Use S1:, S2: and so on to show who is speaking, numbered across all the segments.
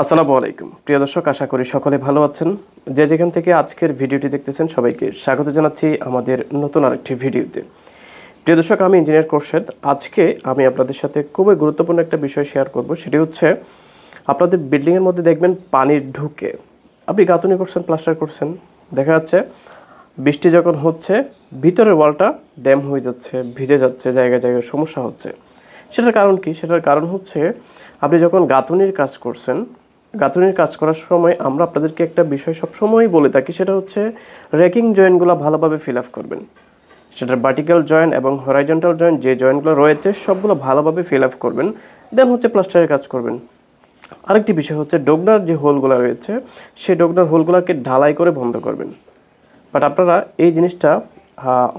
S1: আসসালামু আলাইকুম প্রিয় দর্শক, আশা করি সকলে ভালো আছেন। যে যেখান থেকে আজকের ভিডিওটি দেখতেছেন সবাইকে স্বাগত জানাচ্ছি আমাদের নতুন আরেকটি ভিডিওতে। প্রিয় দর্শক, আমি ইঞ্জিনিয়ার খোরশেদ। আজকে আমি আপনাদের সাথে খুবই গুরুত্বপূর্ণ একটা বিষয় শেয়ার করব। সেটি হচ্ছে, আপনাদের বিল্ডিংয়ের মধ্যে দেখবেন পানির ঢুকে, আপনি গাঁথুনি করছেন, প্লাস্টার করছেন, দেখা যাচ্ছে বৃষ্টি যখন হচ্ছে ভিতরের ওয়ালটা ড্যাম হয়ে যাচ্ছে, ভিজে যাচ্ছে, জায়গায় জায়গায় সমস্যা হচ্ছে। সেটার কারণ কি? সেটার কারণ হচ্ছে, আপনি যখন গাঁথুনির কাজ করছেন, গাঁথুনির কাজ করার সময় আমরা আপনাদেরকে একটা বিষয় সবসময়ই বলে থাকি, সেটা হচ্ছে রেকিং জয়েন্টগুলো ভালোভাবে ফিল আপ করবেন। সেটার ভার্টিক্যাল জয়েন্ট এবং হরাইজন্টাল জয়েন্ট যে জয়েন্টগুলো রয়েছে সবগুলো ভালোভাবে ফিল আপ করবেন, দেন হচ্ছে প্লাস্টারের কাজ করবেন। আরেকটি বিষয় হচ্ছে, ডোগনার যে হোলগুলো রয়েছে সেই ডোগনার হোলগুলোকে ঢালাই করে বন্ধ করবেন। বাট আপনারা এই জিনিসটা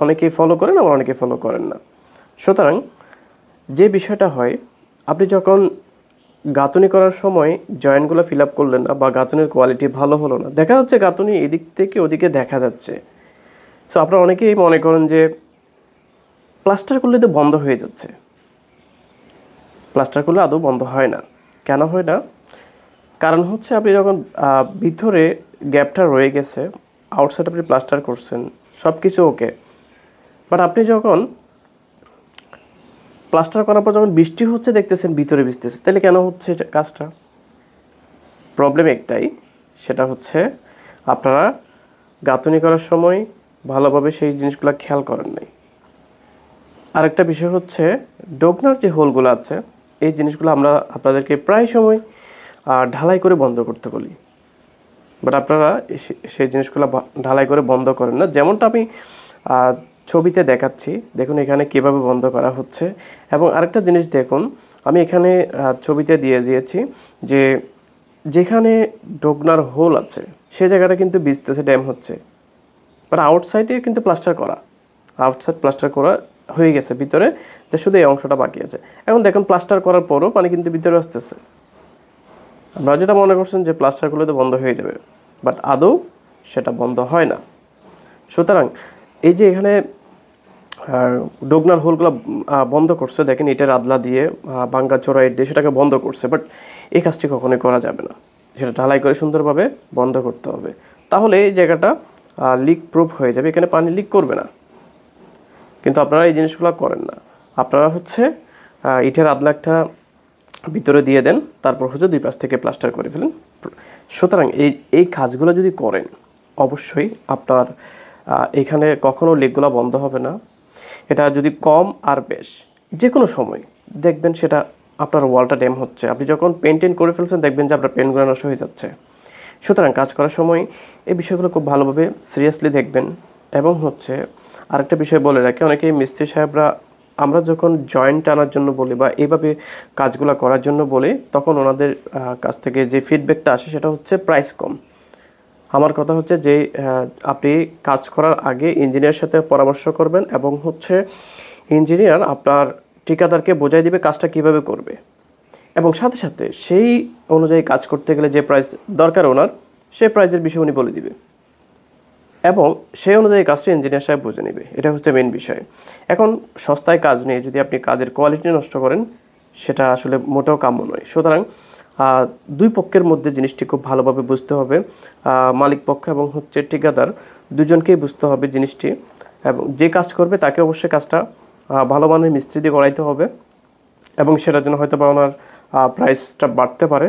S1: অনেকেই ফলো করেন, আবার অনেকেই ফলো করেন না। সুতরাং যে বিষয়টা হয়, আপনি যখন গাঁথুনি করার সময় জয়েন্টগুলো ফিল আপ করলেন না বা গাঁথুনির কোয়ালিটি ভালো হলো না, দেখা যাচ্ছে গাঁথুনি এদিক থেকে ওদিকে দেখা যাচ্ছে। সো আপনারা অনেকেই মনে করেন যে প্লাস্টার করলে তো বন্ধ হয়ে যাচ্ছে। প্লাস্টার করলে আদৌ বন্ধ হয় না। কেন হয় না? কারণ হচ্ছে, আপনি যখন ভিতরে গ্যাপটা রয়ে গেছে, আউটসাইড আপনি প্লাস্টার করছেন, সব কিছু ওকে, বাট আপনি যখন প্লাস্টার করার পর যখন বৃষ্টি হচ্ছে দেখতেছেন ভিতরে ভিজতেছে, তাহলে কেন হচ্ছে এটা কাজটা? প্রবলেম একটাই, সেটা হচ্ছে আপনারা গাঁথুনি করার সময় ভালোভাবে সেই জিনিসগুলো খেয়াল করেন নাই। আরেকটা বিষয় হচ্ছে, ডোগনার যে হোলগুলো আছে এই জিনিসগুলো আমরা আপনাদেরকে প্রায় সময় ঢালাই করে বন্ধ করতে বলি, বাট আপনারা সেই জিনিসগুলো ঢালাই করে বন্ধ করেন না। যেমনটা আমি ছবিতে দেখাচ্ছি, দেখুন এখানে কিভাবে বন্ধ করা হচ্ছে। এবং আরেকটা জিনিস দেখুন, আমি এখানে ছবিতে দিয়ে দিয়েছি যে যেখানে ডোগনার হোল আছে সেই জায়গাটা কিন্তু ভিজতেছে, ড্যাম হচ্ছে, বাট আউটসাইডে কিন্তু প্লাস্টার করা, আউটসাইড প্লাস্টার করা হয়ে গেছে, ভিতরে যে শুধু এই অংশটা বাকি আছে। এখন দেখুন প্লাস্টার করার পরও পানি কিন্তু ভিতরে আসতেছে। আপনারা যেটা মনে করছেন যে প্লাস্টার করলে তো বন্ধ হয়ে যাবে, বাট আদৌ সেটা বন্ধ হয় না। সুতরাং এই যে এখানে ডোগনার হোলগুলো বন্ধ করছে, দেখেন ইটের আদলা দিয়ে বাঙ্গা চোরা ইট দিয়ে সেটাকে বন্ধ করছে, বাট এই কাজটি কখনোই করা যাবে না। সেটা ঢালাই করে সুন্দরভাবে বন্ধ করতে হবে, তাহলে এই জায়গাটা লিক প্রুফ হয়ে যাবে, এখানে পানি লিক করবে না। কিন্তু আপনারা এই জিনিসগুলো করেন না। আপনারা হচ্ছে ইটের আদলা একটা ভিতরে দিয়ে দেন, তারপর হচ্ছে দুই পাশ থেকে প্লাস্টার করে ফেলেন। সুতরাং এই কাজগুলো যদি করেন, অবশ্যই আপনার এখানে কখনো লিকগুলো বন্ধ হবে না। এটা যদি কম আর বেশ যে কোনো সময় দেখবেন সেটা আপনার ওয়ালটা ড্যাম হচ্ছে, আপনি যখন পেন্ট করে ফেলছেন দেখবেন যে আপনার পেন্টগুলো নষ্ট হয়ে যাচ্ছে। সুতরাং কাজ করার সময় এই বিষয়গুলো খুব ভালোভাবে সিরিয়াসলি দেখবেন। এবং হচ্ছে আরেকটা বিষয় বলে রাখি, অনেকেই মিস্ত্রি সাহেবরা আমরা যখন জয়েন্ট টানার জন্য বলি বা এইভাবে কাজগুলো করার জন্য বলি, তখন ওনাদের কাছ থেকে যে ফিডব্যাকটা আসে সেটা হচ্ছে প্রাইস কম। আমার কথা হচ্ছে যে আপনি কাজ করার আগে ইঞ্জিনিয়ারের সাথে পরামর্শ করবেন, এবং হচ্ছে ইঞ্জিনিয়ার আপনার ঠিকাদারকে বোঝাই দিবে কাজটা কিভাবে করবে, এবং সাথে সাথে সেই অনুযায়ী কাজ করতে গেলে যে প্রাইস দরকার ওনার, সেই প্রাইসের বিষয় উনি বলে দিবে, এবং সেই অনুযায়ী কাজটা ইঞ্জিনিয়ার সাহেব বুঝে নেবে। এটা হচ্ছে মেন বিষয়। এখন সস্তায় কাজ নিয়ে যদি আপনি কাজের কোয়ালিটি নষ্ট করেন, সেটা আসলে মোটেও কাম্য নয়। সুতরাং দুই পক্ষের মধ্যে জিনিসটি খুব ভালোভাবে বুঝতে হবে, মালিক পক্ষ এবং হচ্ছে ঠিকাদার দুজনকেই বুঝতে হবে জিনিসটি, এবং যে কাজ করবে তাকে অবশ্যই কাজটা ভালো মানের মিস্ত্রি দিয়ে করাইতে হবে, এবং সেটার জন্য হয়তো বা ওনার প্রাইসটা বাড়তে পারে,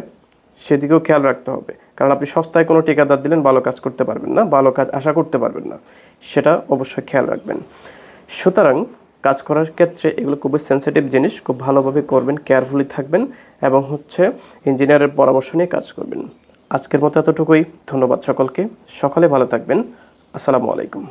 S1: সেদিকেও খেয়াল রাখতে হবে। কারণ আপনি সস্তায় কোনো ঠিকাদার দিলেন, ভালো কাজ করতে পারবেন না, ভালো কাজ আশা করতে পারবেন না, সেটা অবশ্যই খেয়াল রাখবেন। সুতরাং কাজ করার ক্ষেত্রে এগুলো খুবই সেন্সিটিভ জিনিস, খুব ভালোভাবে করবেন, কেয়ারফুলি থাকবেন, এবং হচ্ছে ইঞ্জিনিয়ারের পরামর্শ নিয়ে কাজ করবেন। আজকের মতো এতটুকুই। ধন্যবাদ সকলকে। সকলে ভালো থাকবেন। আসসালামু আলাইকুম।